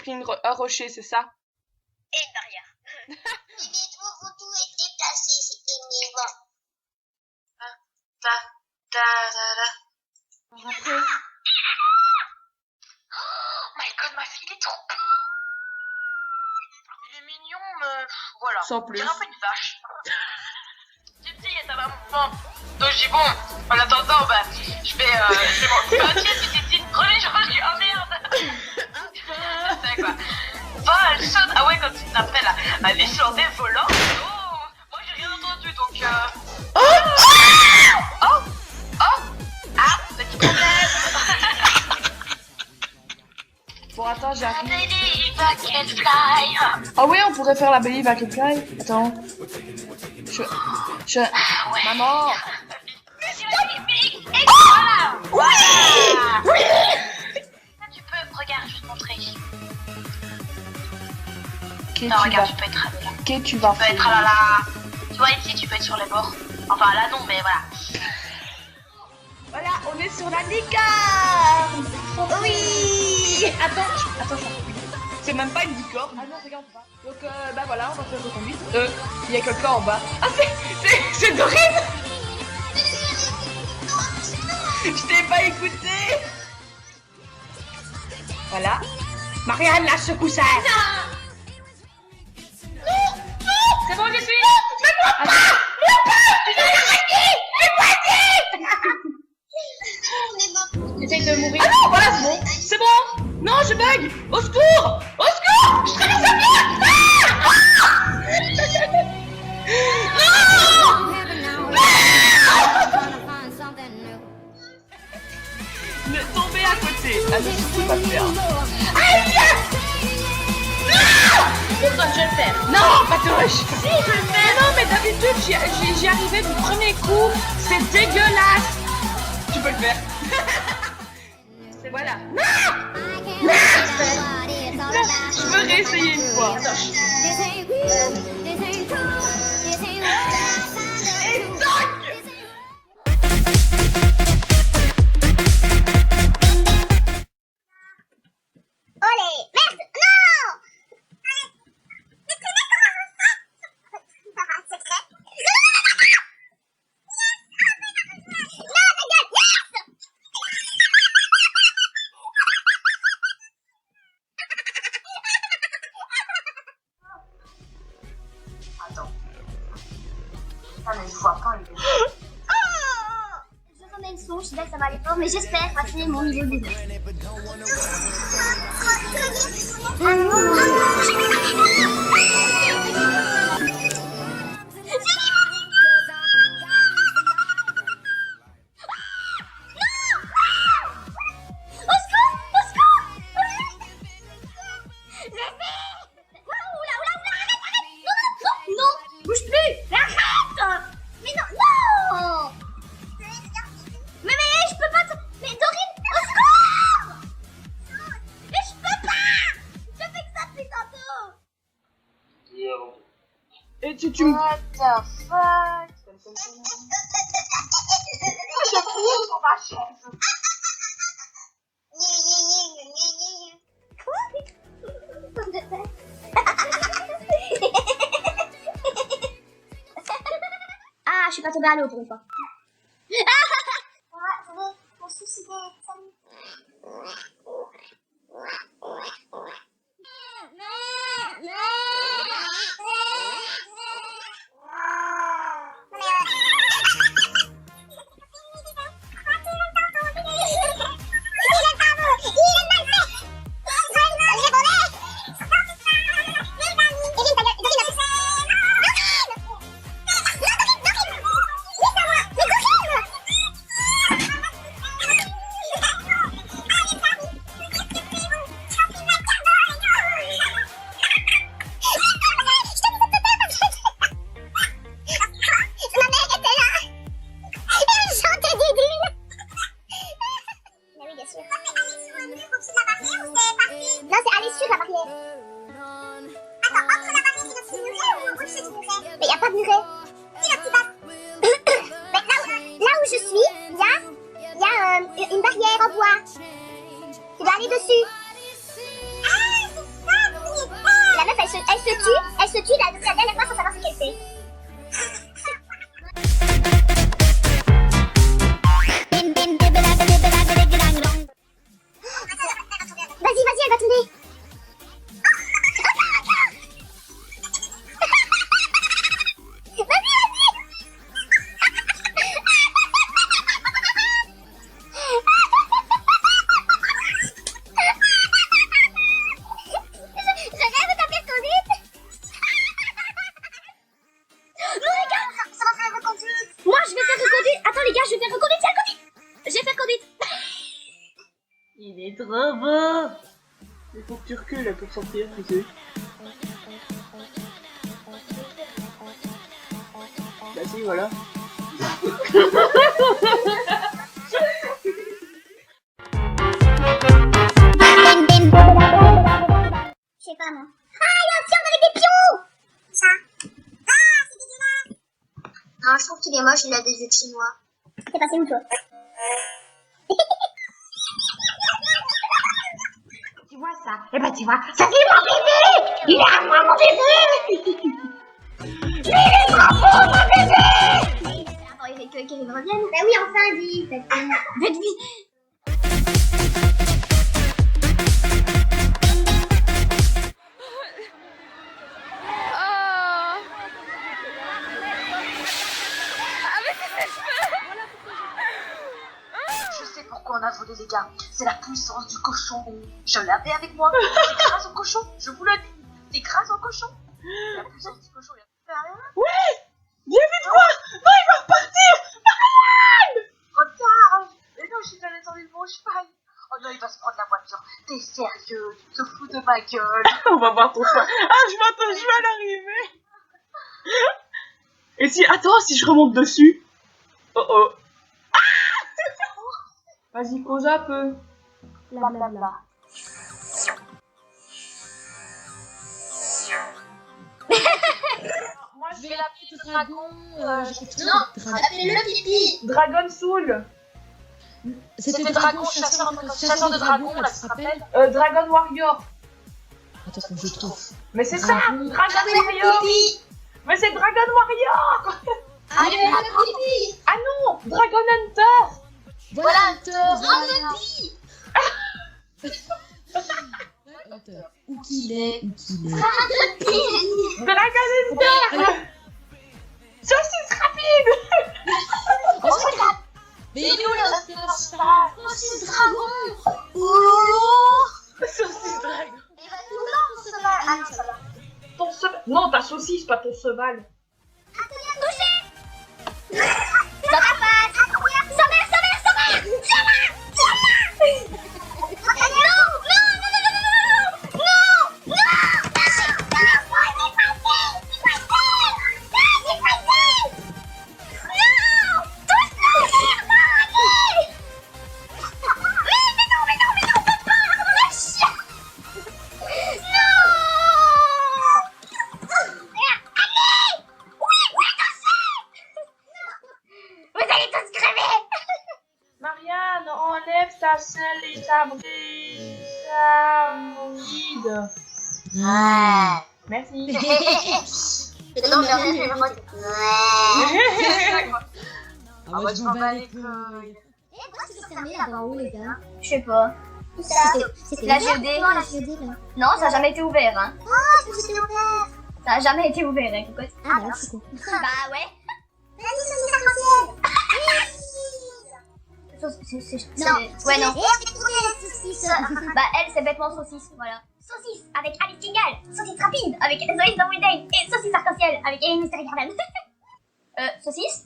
pris un rocher, c'est ça? Et une barrière. Les métros vont tout être déplacés, c'est énervant. Après. Oh my god, ma fille, il est trop beau. Il est mignon, mais voilà. Sans plus. Il dirait un peu une vache. Tu te dis, il est à ma maman. Donc je dis bon, en attendant, bah, je vais m'en faire un pied, tu t'es dit, relis, oh merde. C'est quoi. Bah, elle saute, ah ouais, quand tu t'appelles à aller sur des volants. Oh, moi j'ai rien entendu, donc petit problème. Bon, attends, j'arrive. Baby, back and fly. Ah ouais, on pourrait faire la Belly Back and Fly. Attends. Ouais. Maman. Et voilà. Oui. Tu peux, regarde, je vais te montrer. Non, regarde, tu peux être là. Qu'est-ce que tu vas Tu peux être là. Tu vois ici, tu peux être sur les bords. Enfin là non, mais voilà. Voilà, on est sur la licorne. Oui. Attends, ça. C'est même pas une licorne. Ah non, regarde pas. Donc bah voilà, on va faire reconduite. Il y a quelqu'un en bas. Ah c'est Dorine. Je t'ai pas écouté. Voilà. Marianne, lâche ce coussin. C'est bon, je suis. Essaye de mourir. Ah non, voilà, c'est bon. C'est bon. Non, je bug. Au secours. Au secours. Je traverse la mer. Non. Tomber à côté. Ah, je sais pas faire. Aïe. Pourquoi je vais le faire? Non, pas touche. Si, je le fais. Non, mais d'habitude, j'y arrivais du premier coup. C'est dégueulasse. Tu peux le faire. Voilà. Non. Je veux réessayer une fois. Et toc. Olé. Merde. Non. Je remets le son, je sais pas que ça va aller fort, mais j'espère passer mon milieu des deux. Et tu me... What the fuck? J'ai crié sur ma chaise. Ah, je suis pas tombée à l'eau pour une fois. Je vais me suicider, salut. Non, c'est aller sur la barrière. Attends, entre la barrière et notre muret ou au-dessus du muret? Mais il n'y a pas de muret. C'est là que tu passes. Mais là où je suis, il y a une barrière en bois. Tu dois aller dessus. Ah, elle se tue la dernière fois sans savoir ce qu'elle fait. Vas-y, elle va tomber. Il est trop beau. Il faut que tu recules là pour sortir, tu sais. Vas-y, voilà. Je sais pas moi. Ah, il y a un fion avec des pions. Ça. Ah, c'est dégueulasse. Non, je trouve qu'il est moche, il a des yeux de chinois. T'es passé où toi? Tu vois ça? Eh ben tu vois, ça c'est mon bébé! Il est à moi mon bébé! Il est trop beau mon bébé! Attends, il fait qu'il revienne. Bah oui, enfin, dis. Faites vite. Je sais pourquoi on a volé les gars. C'est la puissance du cochon. Je l'avais avec moi. C'est grâce au cochon, je vous le dis. C'est grâce au cochon. La puissance du cochon, il a fait rien. Ouais! Viens vite voir! Non, il va repartir! Marianne! Regarde! Mais non, je suis allée sur le bon cheval. Oh non, il va se prendre la voiture. T'es sérieux? Tu te fous de ma gueule. On va voir ton cheval. Ah, je vois ton cheval arriver! Et si... Attends, si je remonte dessus? Oh oh. Ah! Vas-y, cause un peu. Blablabla. Moi, Je vais l'appeler le dragon. Non, appelez-le pipi. Dragon Soul. C'était dragon, chasseur de dragons, là, tu te rappelles? Dragon Warrior. Attends, faut que je trouve. Mais c'est ça! Dragon. Dragon Warrior! Pipi. Mais c'est Dragon Warrior! Appelez-le pipi. Ah non! Dragon Hunter! Voilà, Hunter. Pipi. Hunter. Où qu'il est, où qu'il est. Dragon Hunter! Saucisse rapide! Oh, c'est grave. Mais il est où le Hunter Star? Oh, c'est le dragon. Saucisse dragon! Il va nous lancer, ce cheval. Ah non, ça va. Ton cheval! Non, ta saucisse, pas ton cheval! Dans ta face. Sauver. Marianne, enlève ta selle et ta bride. Ouais. Merci. Non, mais rien, je vais vraiment dire. Ah ouais, je m'en bats les couilles. Pourquoi c'est fermé là-bas en haut, les gars? Je sais pas. C'était la GED. Non, la GED là. Non, ça a jamais été ouvert, hein. Ah, je c'était ouvert. Ça a jamais été ouvert, hein, cocotte. Ah, bah, c'est cool. Bah, ouais. Vas-y, saucisse arc-en-ciel. Ouais, non. Bah, elle, c'est bêtement saucisse, voilà. Saucisse avec Alice Kingal. Saucisse rapide avec Zoé Zawidane. Et saucisse arc-en-ciel avec Amy Mystery Garden. Saucisse?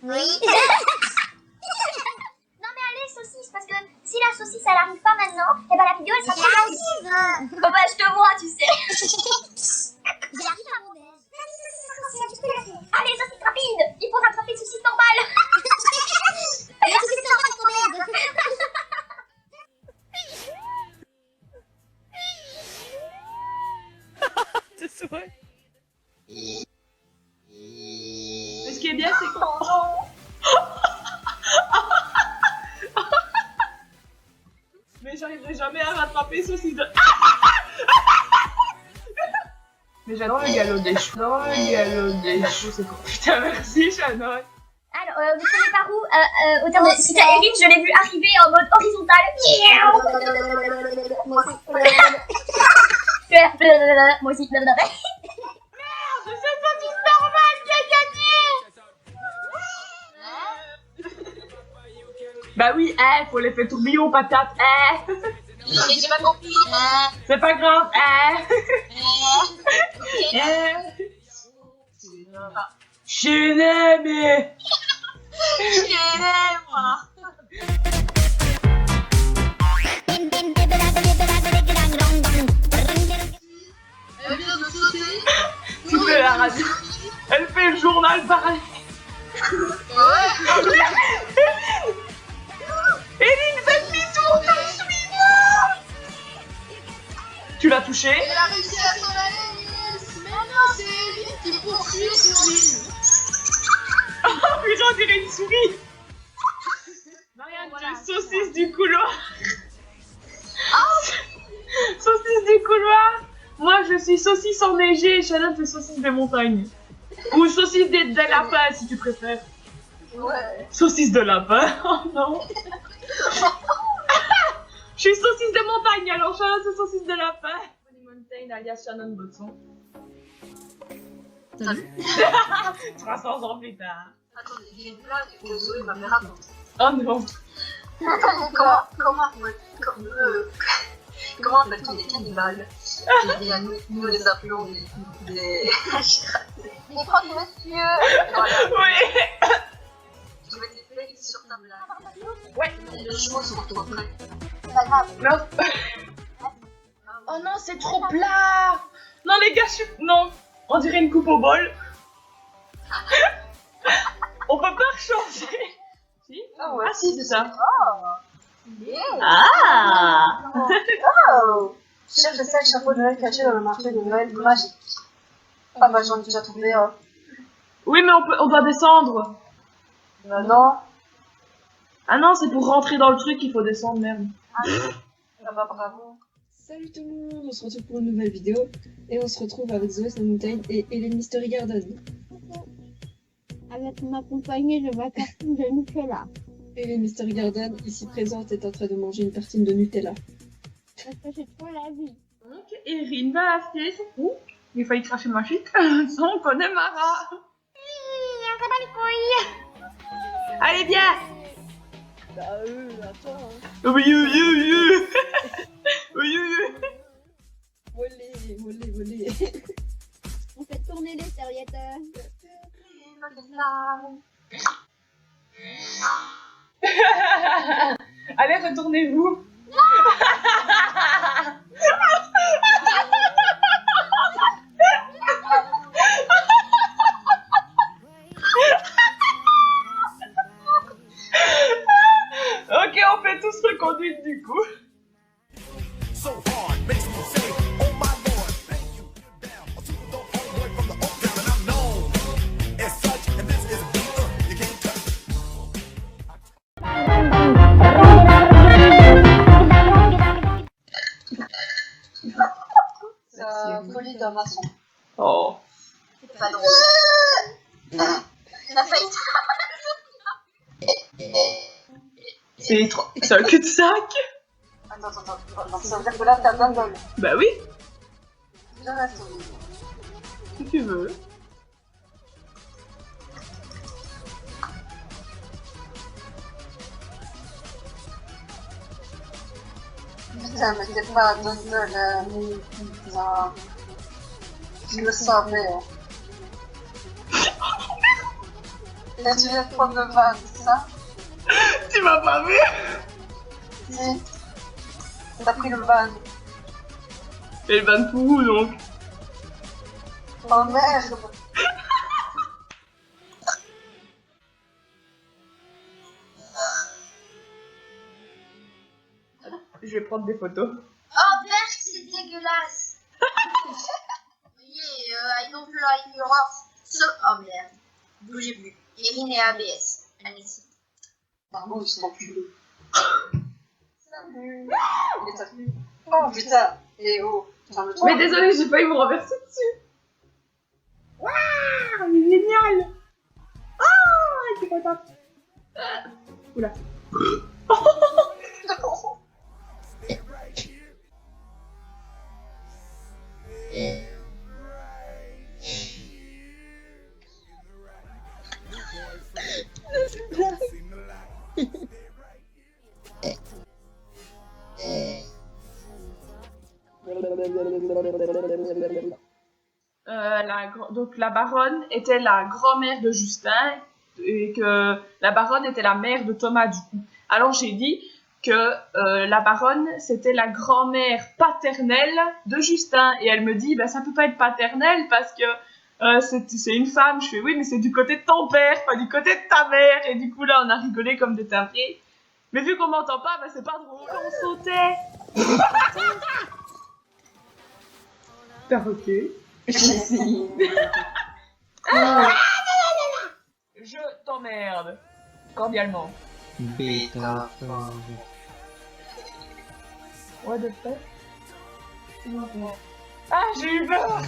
Oui. Non, mais allez, saucisse, parce que si la saucisse, elle arrive pas maintenant, et bah la vidéo, elle sera pas live. Oh, bah, je te vois, tu sais. J'arrive à mon aise. Allez, saucisse rapide. Il faut rattraper saucisse normale. La saucisse normale, ton merde. C'est vrai. Mais ce qui est bien, c'est que... Mais j'arriverai jamais à rattraper saucisse de... Mais j'adore le galop des choux. J'adore le galop des choux, c'est trop. Putain, merci, Shannon. Alors, vous savez par où auteur de Putain, Erin, je l'ai vu arriver en mode horizontal. Moi aussi. Moi aussi. Merde, c'est pas du normal qui a gagné. Bah oui, faut l'effet tourbillon, patate, J'ai pas compris. c'est pas grave, Je suis né, mais... moi. Elle vient de sauter. Tu fais la radio. Elle fait le journal pareil. Eline, fais demi-tour, t'en suis bien. Tu l'as touché? Elle a réussi à s'en aller. Mais non, c'est Eline qui poursuit Souris. Oh putain, on dirait une souris. Marianne, tu es saucisse du couloir. Saucisse du couloir. Moi, je suis saucisse enneigée et Shannon, c'est saucisse des montagnes. Ou saucisse des lapins, si tu préfères. Ouais. Saucisse de lapin. Oh non. Je suis saucisse de montagne, alors Shannon, c'est saucisse de lapin. Mountain alias Shannon Botson. Salut. 300 ans plus tard. Attendez, j'ai une blague que Zoé va me raconter. Oh non. Comment appelle-t-on des cannibales? Eh bien, nous les appelons des Des croque-monsieur. Voilà. Oui. Je vais te plaire sur ta blague. Ouais. Les chevaux sont tout prêts. C'est pas grave. Non. Oh non, c'est trop plat. Non les gars, non. On dirait une coupe au bol. On peut pas changer. Si? Ah ouais. Ah si, c'est ça. Yeah. Ah. Oh! Je cherche le sac chapeau de Noël caché dans le marché de Noël magique. Ah bah j'en ai déjà trouvé un. Oui, mais on doit descendre. Bah non. Ah non, c'est pour rentrer dans le truc qu'il faut descendre, merde. Ah bah bravo. Salut tout le monde, on se retrouve pour une nouvelle vidéo et on se retrouve avec Zoé Snowmountain et Hélène Mystery Garden. Avec ma compagnie, je vois cartoon de Nutella. Hélène Mystery Garden, ici présente, est en train de manger une tartine de Nutella. Parce que j'ai trop la vie. Donc, Erin va acheter son coup. Il a failli cracher ma chic. On connaît Mara. Allez, viens. Bah attends hein. Oui, oui, oui, oui. Oui, oui, Volé, volé. On fait tourner les serviettes. Allez, retournez-vous. Ok, on fait tous reconduite du coup. So hard, makes me say, oh my lord, thank you. Down, a super dope homeboy from the Oak Town, and I'm known as such, and this is a beat you can't touch. C'est folie d'un maçon. Oh. C'est pas drôle. La faillite. C'est un cul-de-sac. Attends, ça veut dire que là t'as plein de bol. Bah oui, Je reste. si tu veux. Putain, mais c'est pas de bol, putain. Je le savais. Et tu viens de prendre le van, c'est ça? Tu m'as pas vu? Si. T'as pris le van. Et le ban pour où donc? Oh merde. Je vais prendre des photos. Oh, Berk, c'est dégueulasse. I don't like your so... Oh merde. Bougez plus. Erin et ABS. Allez-y. Pardon, je suis enculé. Salut. Il est salut. Oh putain. Et oh. Mais désolé, j'ai failli me renverser dessus. Waouh, il est génial. Oh, je suis contente. Oula. Donc la baronne était la grand-mère de Justin et que la baronne était la mère de Thomas du coup. Alors j'ai dit que la baronne c'était la grand-mère paternelle de Justin et elle me dit bah ça peut pas être paternelle parce que c'est une femme. Je fais oui mais c'est du côté de ton père pas du côté de ta mère et du coup là on a rigolé comme des tarés. Mais vu qu'on m'entend pas bah c'est pas drôle, on sautait. T'as ok. Je t'emmerde. Cordialement. Bêta. What the fuck? Ah, j'ai eu peur!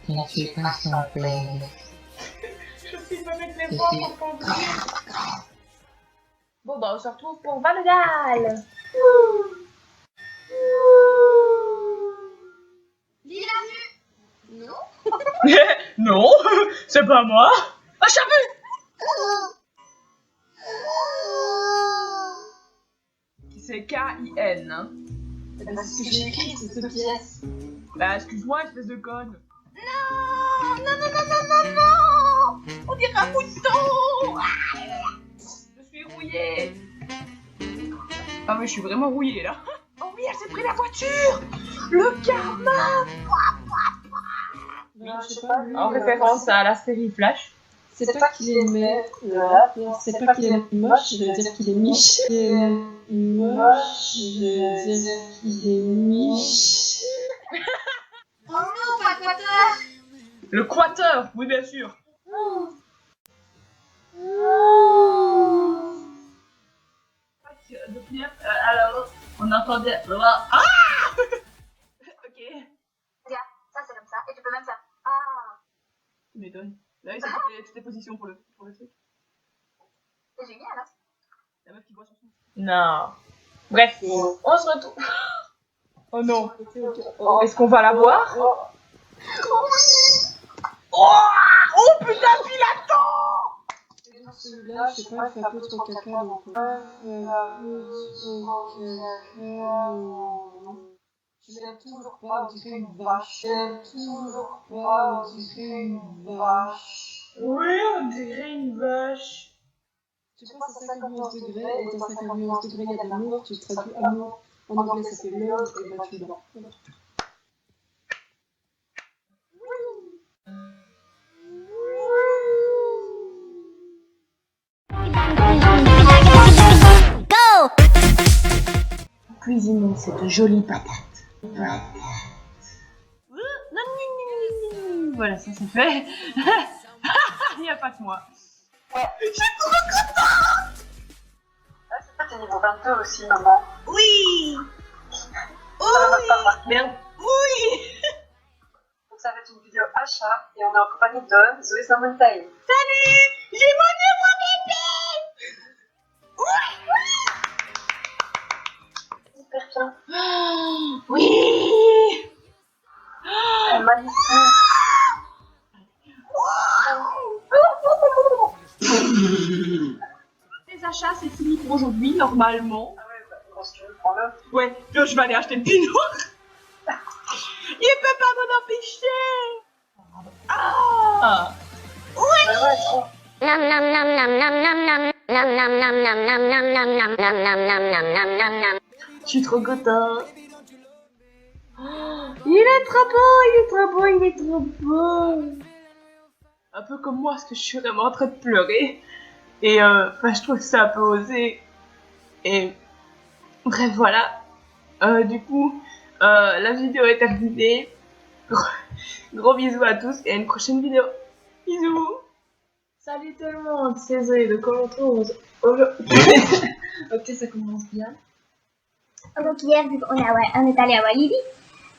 Je ne suis pas son père. Je suis pas mettre les voix pour conduire. Bon, bah, on se retrouve pour Valgal! Lila a vu? Non. Non, c'est pas moi! Ah, j'ai vu! C'est K-I-N, hein. C'est parce que j'ai écrit cette pièce. Bah, excuse-moi, espèce de conne. Non. On dirait un mouton. Je suis rouillée. Ah, mais je suis vraiment rouillée, là. Oh oui, elle s'est pris la voiture! Le karma! Non, je sais pas. En référence à la série Flash. C'est pas qu'il est c'est pas qu'il est moche, je veux dire qu'il est miche. Il est moche, je veux dire qu'il est miche. Oh non, pas Quater. Le quater, oui, bien sûr. Alors, on entendait. Ah! Ok. Ça c'est comme ça, et tu peux même faire. Ah. Tu m'étonnes. Là, c'est toutes les positions pour le truc. C'est génial, hein. La meuf qui boit son son. Non. Bref, on se retrouve. Oh non. Est-ce qu'on va la boire? Oh putain, puis l'attends! Celui-là, je sais pas, il fait un peu trop caca donc. Je l'aime toujours pas, on dirait une vache. Je l'aime toujours pas, on dirait une vache. Oui, on dirait une vache. Tu passes à 51 degrés, et dans 51 degrés, il y a de l'amour, tu traduis amour. En anglais, ça fait love, et ben tu l'as. Cuisiner cette jolie patate. Voilà, ça c'est fait. Il n'y a pas que moi. Je suis trop contente. Ah, c'est pas tes niveau 22 aussi, maman. Oui. Ça va même pas moi. Merde. Oui. Donc ça va être une vidéo achat et on est en compagnie de Zoé Mountain. Salut. J'ai mon nouveau bébé. Hyper bien. Oui. Elle est magnifique. Les achats, c'est fini pour aujourd'hui, normalement. Ah ouais, bah, si tu veux, prends-le. Ouais, là, je vais aller acheter le pinot. Il peut pas m'en empêcher. Ah. Ouais, ouais, trop. Je suis trop contente. Il est trop beau, il est trop beau, il est trop beau. Un peu comme moi, parce que je suis vraiment en train de pleurer. Et je trouve que c'est un peu osé. Et bref, voilà. Du coup, la vidéo est terminée. Gros bisous à tous et à une prochaine vidéo. Bisous. Salut tout le monde, c'est Zoé de Commentrose. Ok, ça commence bien. Donc hier, on est allé à Walibi.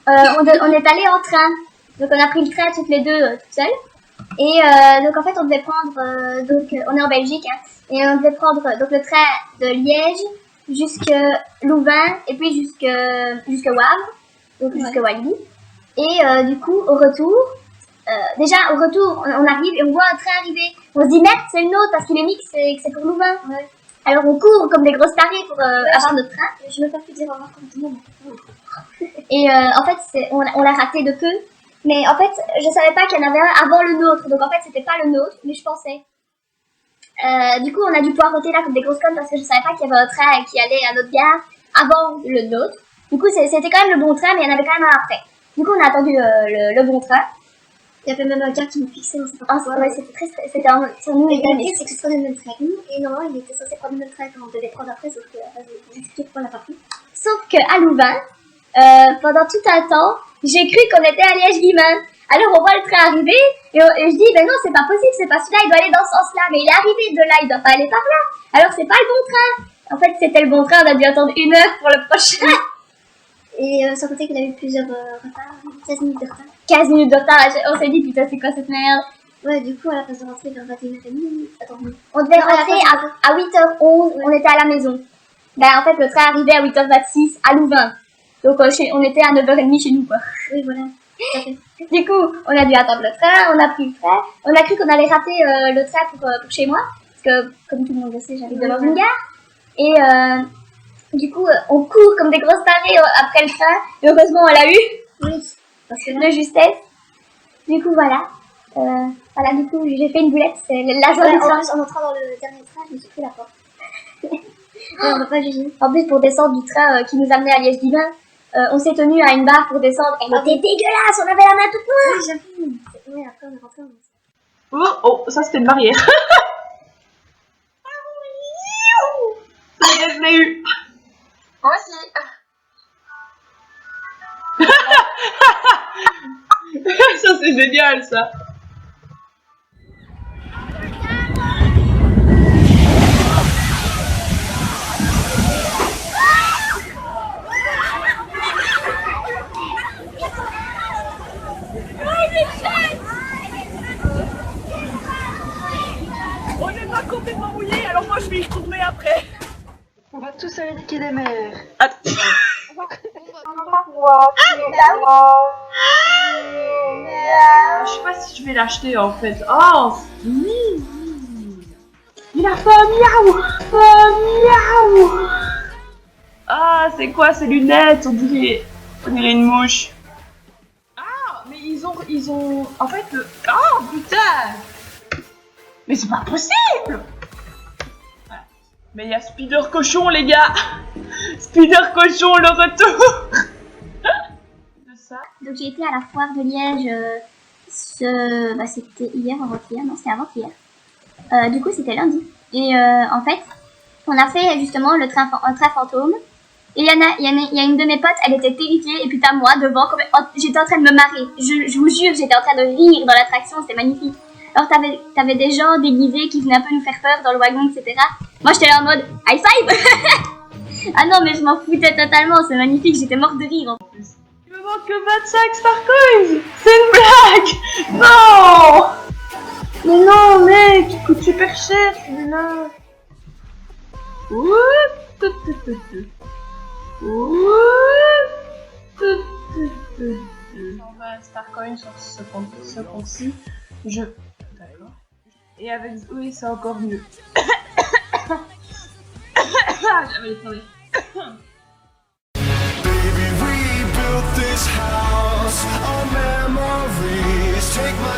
On est allé en train. Donc on a pris le train toutes les deux toutes seules. Et donc en fait on devait prendre, on est en Belgique, hein, et on devait prendre donc le train de Liège jusqu'à Louvain et puis jusqu'à Wavre, donc jusqu'à Walibi. Et du coup au retour, déjà au retour on arrive et on voit un train arriver. On se dit merde c'est le nôtre parce qu'il est mix et que c'est pour Louvain. Ouais. Alors on court comme des grosses tarées pour avoir notre train. Je ne veux pas plus dire au revoir comme tout le monde. Et en fait on l'a raté de peu. Mais en fait, je savais pas qu'il y en avait un avant le nôtre. Donc en fait, c'était pas le nôtre, mais je pensais. Du coup, on a dû poireauter là comme des grosses connes parce que je savais pas qu'il y avait un train qui allait à notre gare avant le nôtre. Du coup, c'était quand même le bon train, mais il y en avait quand même un après. Du coup, on a attendu le bon train. Il y avait même un gars qui nous fixait, on sait pas pourquoi. Ouais, c'était très stressant. C'était nous, les gars, c'est que ce soit le même train que nous. Et normalement, il était censé prendre le même train qu'on devait prendre après, sauf que j'ai expliqué pourquoi on l'a pas pris. Sauf qu'à Louvain, pendant tout un temps, j'ai cru qu'on était à Liège-Guillemins. Alors on voit le train arriver et je dis ben non c'est pas possible, c'est pas celui-là, il doit aller dans ce sens-là. Mais il est arrivé de là, il doit pas aller par là. Alors c'est pas le bon train. En fait c'était le bon train, on a dû attendre 1 heure pour le prochain. Et sans compter qu'on a eu plusieurs retards, 15 minutes de retard. 15 minutes de retard, on s'est dit putain c'est quoi cette merde. Ouais du coup à la place de rentrer vers 21h30, attends. On devait rentrer à 8h11, on était à la maison. Ben en fait le train arrivait à 8h26 à Louvain. Donc on était à 9h30 chez nous quoi. Oui voilà. Du coup on a dû attendre le train, on a pris le train. On a cru qu'on allait rater le train pour chez moi. Parce que comme tout le monde le sait j'habite dans une gare. Et du coup on court comme des grosses tarées après le train. Et heureusement on l'a eu. Oui. Parce que de justesse. Du coup voilà. Voilà du coup j'ai fait une boulette. C'est la joie du train. En entrant dans le dernier train je me suis pris la porte. On va pas juger. En plus pour descendre du train qui nous amenait à Liège-Guillemins. On s'est tenu à une barre pour descendre. Elle était dégueulasse, on avait la main toute noire. Oui, j'avoue. Oui, après on est rentré. Oh, ça c'était une barrière. Ça y est, je l'ai eu. Moi aussi. Ça c'est génial ça. On est pas complètement mouillé, alors moi je vais y retourner après. On va tous aller niquer les mères. Je sais pas si je vais l'acheter en fait. Oh, il a fait un miaou. Miaou. Ah, c'est quoi ces lunettes? On dirait une mouche. Ah, mais ils ont... En fait, oh, putain. Mais c'est pas possible. Voilà. Mais il y a Spider Cochon, les gars. Spider Cochon, le retour. De ça. Donc j'ai été à la foire de Liège, c'était hier, avant-hier, non c'était avant-hier. Du coup c'était lundi. Et en fait, on a fait justement un train fantôme. Et il y a une de mes potes, elle était terrifiée, et putain moi devant, j'étais en train de me marrer. Je vous jure, j'étais en train de rire dans l'attraction, c'était magnifique. Alors t'avais des gens déguisés qui venaient un peu nous faire peur dans le wagon, etc. Moi j'étais là en mode high five. Ah non mais je m'en foutais totalement, c'est magnifique, j'étais morte de rire en plus. Il me manque que 25 Starcoins. C'est une blague. Non. Mais non mec, il coûte super cher celui-là. On va un Starcoin sur ce compte-ci. D'accord. Et avec oui, c'est encore mieux. J'avais les problèmes. Baby, we built this house on memories. Take my